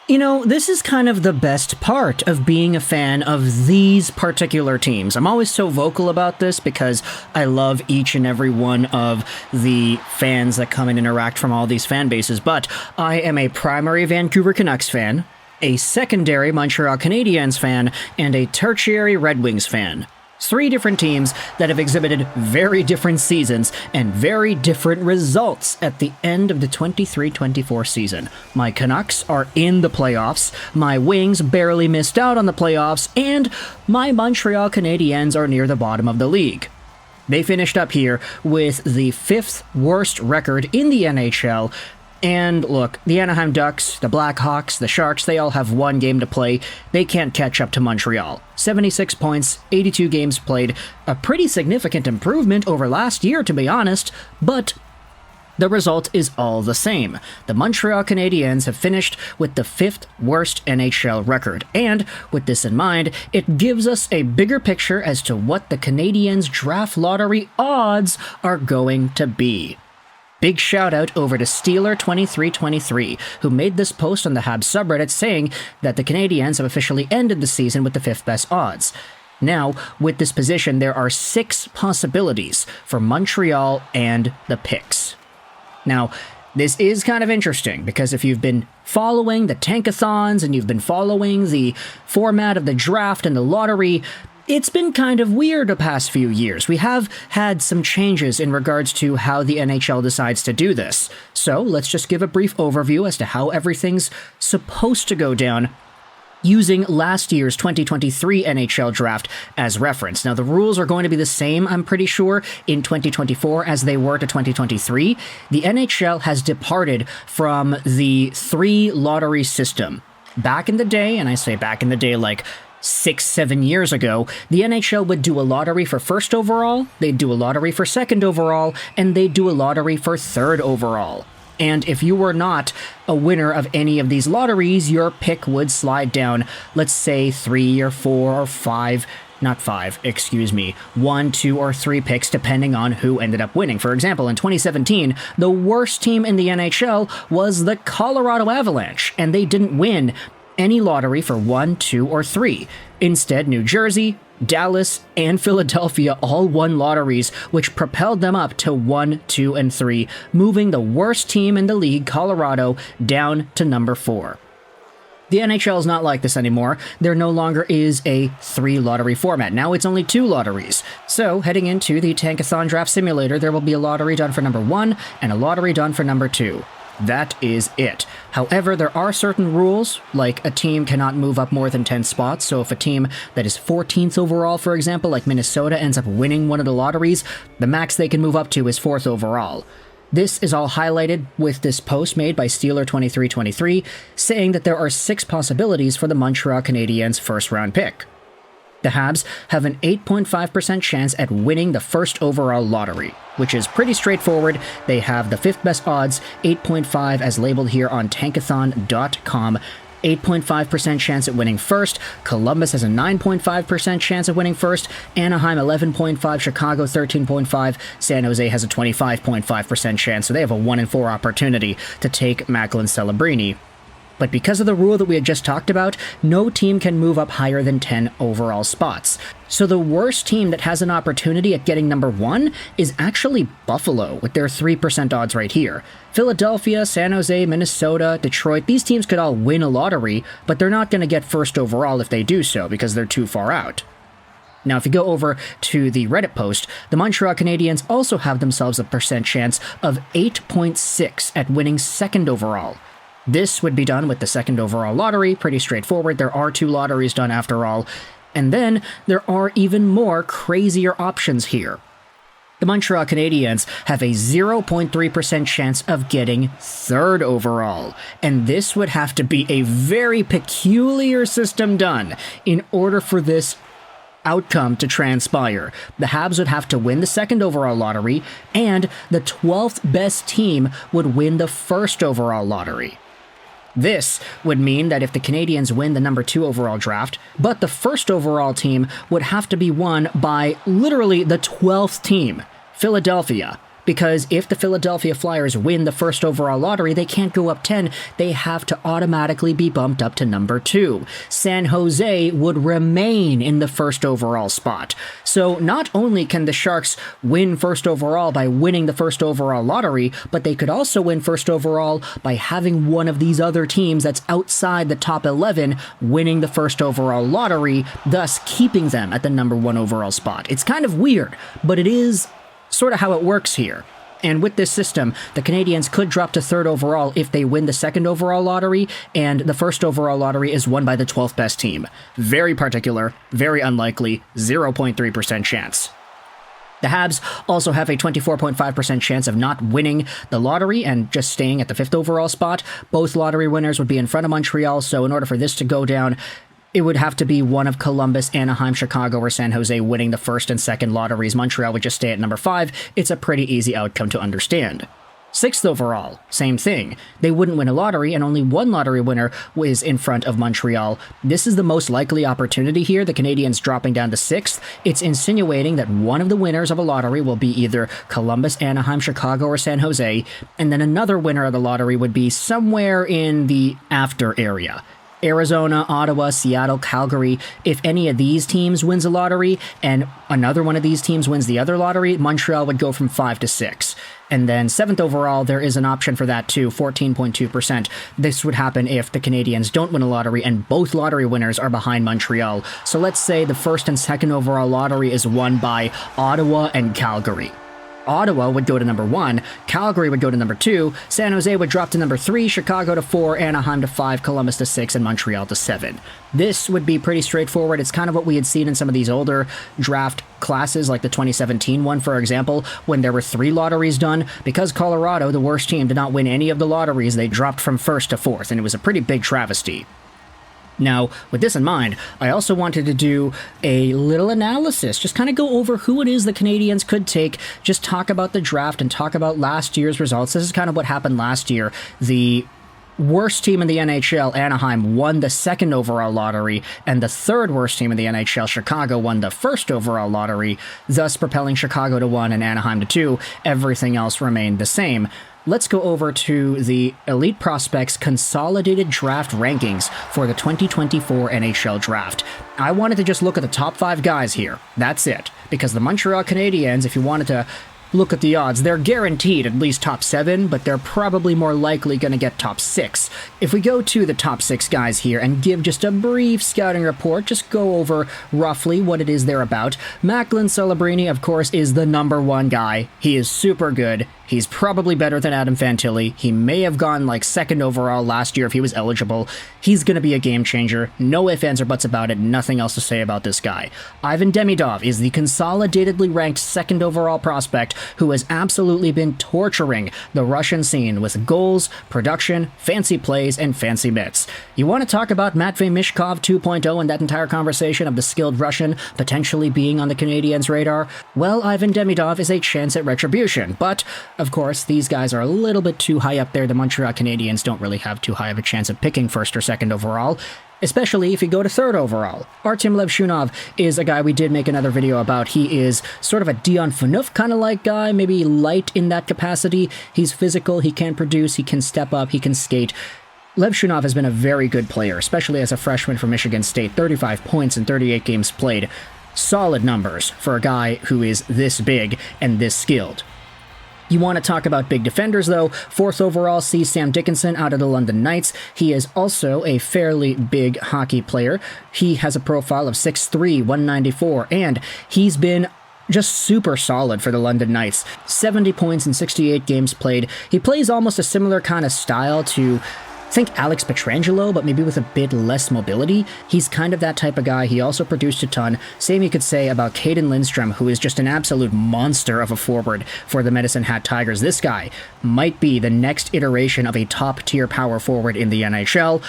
You know, this is kind of the best part of being a fan of these particular teams. I'm always so vocal about this because I love each and every one of the fans that come and interact from all these fan bases, but I am a primary Vancouver Canucks fan, a secondary Montreal Canadiens fan, and a tertiary Red Wings fan. 3 different teams that have exhibited very different seasons and very different results at the end of the 23-24 season. My Canucks are in the playoffs, my Wings barely missed out on the playoffs, and my Montreal Canadiens are near the bottom of the league. They finished up here with the 5th worst record in the NHL. And look, the Anaheim Ducks, the Blackhawks, the Sharks, they all have 1 game to play. They can't catch up to Montreal. 76 points, 82 games played, a pretty significant improvement over last year, to be honest, but the result is all the same. The Montreal Canadiens have finished with the 5th worst NHL record, and with this in mind, it gives us a bigger picture as to what the Canadiens Draft Lottery odds are going to be. Big shout out over to Steeler2323, who made this post on the Habs subreddit saying that the Canadiens have officially ended the season with the 5th best odds. Now, with this position, there are 6 possibilities for Montreal and the picks. Now, this is kind of interesting because if you've been following the tankathons and you've been following the format of the draft and the lottery, it's been kind of weird the past few years. We have had some changes in regards to how the NHL decides to do this. So let's just give a brief overview as to how everything's supposed to go down using last year's 2023 NHL draft as reference. Now, the rules are going to be the same, I'm pretty sure, in 2024 as they were to 2023. The NHL has departed from the 3 lottery system. Back in the day, and I say back in the day like 6-7 years ago, the NHL would do a lottery for 1st overall, they'd do a lottery for 2nd overall, and they'd do a lottery for 3rd overall. And if you were not a winner of any of these lotteries, your pick would slide down, let's say 3 or 4 or 5, not 5, excuse me, 1, 2, or 3 picks depending on who ended up winning. For example, in 2017, the worst team in the NHL was the Colorado Avalanche, and they didn't win any lottery for 1, 2, or 3. Instead, New Jersey, Dallas, and Philadelphia all won lotteries, which propelled them up to 1, 2, and 3, moving the worst team in the league, Colorado, down to number 4. The NHL is not like this anymore. There no longer is a 3 lottery format. Now it's only 2 lotteries. So, heading into the Tankathon Draft Simulator, there will be a lottery done for number 1 and a lottery done for number 2. That is it. However, there are certain rules, like a team cannot move up more than 10 spots, so if a team that is 14th overall, for example, like Minnesota, ends up winning one of the lotteries, the max they can move up to is 4th overall. This is all highlighted with this post made by Steeler2323, saying that there are 6 possibilities for the Montreal Canadiens' first-round pick. The Habs have an 8.5% chance at winning the 1st overall lottery, which is pretty straightforward. They have the 5th best odds, 8.5 as labeled here on tankathon.com. 8.5% chance at winning 1st, Columbus has a 9.5% chance of winning 1st, Anaheim 11.5%, Chicago 13.5%, San Jose has a 25.5% chance, so they have a 1 in 4 opportunity to take Macklin Celebrini. But because of the rule that we had just talked about, no team can move up higher than 10 overall spots. So the worst team that has an opportunity at getting number 1 is actually Buffalo, with their 3% odds right here. Philadelphia, San Jose, Minnesota, Detroit, these teams could all win a lottery, but they're not going to get 1st overall if they do so, because they're too far out. Now, if you go over to the Reddit post, the Montreal Canadiens also have themselves a percent chance of 8.6 at winning 2nd overall. This would be done with the 2nd overall lottery, pretty straightforward. There are 2 lotteries done after all. And then there are even more crazier options here. The Montreal Canadiens have a 0.3% chance of getting 3rd overall, and this would have to be a very peculiar system done in order for this outcome to transpire. The Habs would have to win the 2nd overall lottery, and the 12th best team would win the 1st overall lottery. This would mean that if the Canadiens win the number 2 overall draft, but the 1st overall team would have to be won by literally the 12th team, Philadelphia, because if the Philadelphia Flyers win the first overall lottery, they can't go up 10. They have to automatically be bumped up to number 2. San Jose would remain in the first overall spot. So not only can the Sharks win first overall by winning the first overall lottery, but they could also win first overall by having one of these other teams that's outside the top 11 winning the first overall lottery, thus keeping them at the number 1 overall spot. It's kind of weird, but it is sort of how it works here. And with this system, the Canadiens could drop to 3rd overall if they win the 2nd overall lottery, and the 1st overall lottery is won by the 12th best team. Very particular, very unlikely, 0.3% chance. The Habs also have a 24.5% chance of not winning the lottery and just staying at the 5th overall spot. Both lottery winners would be in front of Montreal, so in order for this to go down, it would have to be one of Columbus, Anaheim, Chicago, or San Jose winning the 1st and 2nd lotteries. Montreal would just stay at number 5. It's a pretty easy outcome to understand. 6th overall, same thing. They wouldn't win a lottery, and only one lottery winner was in front of Montreal. This is the most likely opportunity here, the Canadiens dropping down to 6th. It's insinuating that one of the winners of a lottery will be either Columbus, Anaheim, Chicago, or San Jose, and then another winner of the lottery would be somewhere in the after area. Arizona, Ottawa, Seattle, Calgary. If any of these teams wins a lottery and another one of these teams wins the other lottery, Montreal would go from 5 to 6. And then 7th overall, there is an option for that too, 14.2%. This would happen if the Canadiens don't win a lottery and both lottery winners are behind Montreal. So let's say the 1st and 2nd overall lottery is won by Ottawa and Calgary. Ottawa would go to number 1, Calgary would go to number 2, San Jose would drop to number 3, Chicago to 4, Anaheim to 5, Columbus to 6, and Montreal to 7. This would be pretty straightforward. It's kind of what we had seen in some of these older draft classes, like the 2017 one, for example, when there were 3 lotteries done. Because Colorado, the worst team, did not win any of the lotteries, they dropped from 1st to 4th, and it was a pretty big travesty. Now, with this in mind, I also wanted to do a little analysis, just kind of go over who it is the Canadiens could take, just talk about the draft and talk about last year's results. This is kind of what happened last year. The worst team in the NHL, Anaheim, won the 2nd overall lottery, and the 3rd worst team in the NHL, Chicago, won the 1st overall lottery, thus propelling Chicago to 1 and Anaheim to 2. Everything else remained the same. Let's go over to the Elite Prospects Consolidated Draft Rankings for the 2024 NHL Draft. I wanted to just look at the top 5 guys here. That's it. Because the Montreal Canadiens, if you wanted to look at the odds, they're guaranteed at least top 7, but they're probably more likely going to get top 6. If we go to the top 6 guys here and give just a brief scouting report, just go over roughly what it is they're about. Macklin Celebrini, of course, is the number 1 guy. He is super good. He's probably better than Adam Fantilli. He may have gone like 2nd overall last year if he was eligible. He's going to be a game changer. No ifs, ands, or buts about it. Nothing else to say about this guy. Ivan Demidov is the consolidatedly ranked 2nd overall prospect who has absolutely been torturing the Russian scene with goals, production, fancy plays, and fancy mitts. You want to talk about Matvei Mishkov 2.0 and that entire conversation of the skilled Russian potentially being on the Canadiens' radar? Well, Ivan Demidov is a chance at retribution, but of course, these guys are a little bit too high up there. The Montreal Canadiens don't really have too high of a chance of picking 1st or 2nd overall, especially if you go to 3rd overall. Artyom Levshunov is a guy we did make another video about. He is sort of a Dion Phaneuf kind of like guy, maybe light in that capacity. He's physical, he can produce, he can step up, he can skate. Levshunov has been a very good player, especially as a freshman from Michigan State. 35 points in 38 games played. Solid numbers for a guy who is this big and this skilled. You want to talk about big defenders, though. 4th overall sees Sam Dickinson out of the London Knights. He is also a fairly big hockey player. He has a profile of 6'3", 194, and he's been just super solid for the London Knights. 70 points in 68 games played. He plays almost a similar kind of style to, think Alex Pietrangelo, but maybe with a bit less mobility. He's kind of that type of guy. He also produced a ton. Same you could say about Caden Lindstrom, who is just an absolute monster of a forward for the Medicine Hat Tigers. This guy might be the next iteration of a top-tier power forward in the NHL.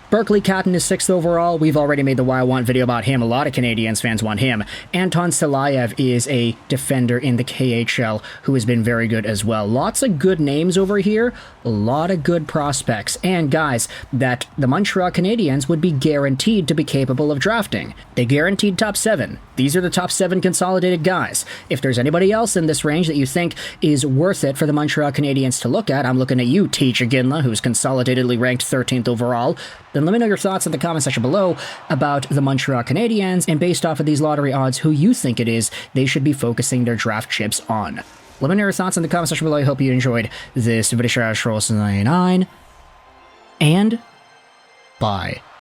Berkly Catton is 6th overall. We've already made the Why I Want video about him. A lot of Canadiens fans want him. Anton Silayev is a defender in the KHL who has been very good as well. Lots of good names over here. A lot of good prospects. And guys that the Montreal Canadiens would be guaranteed to be capable of drafting. They guaranteed top 7. These are the top 7 consolidated guys. If there's anybody else in this range that you think is worth it for the Montreal Canadiens to look at, I'm looking at you, Teach Ginla, who's consolidatedly ranked 13th overall, then let me know your thoughts in the comment section below about the Montreal Canadiens, and based off of these lottery odds, who you think it is they should be focusing their draft chips on. Let me know your thoughts in the comment section below. I hope you enjoyed this video. And bye.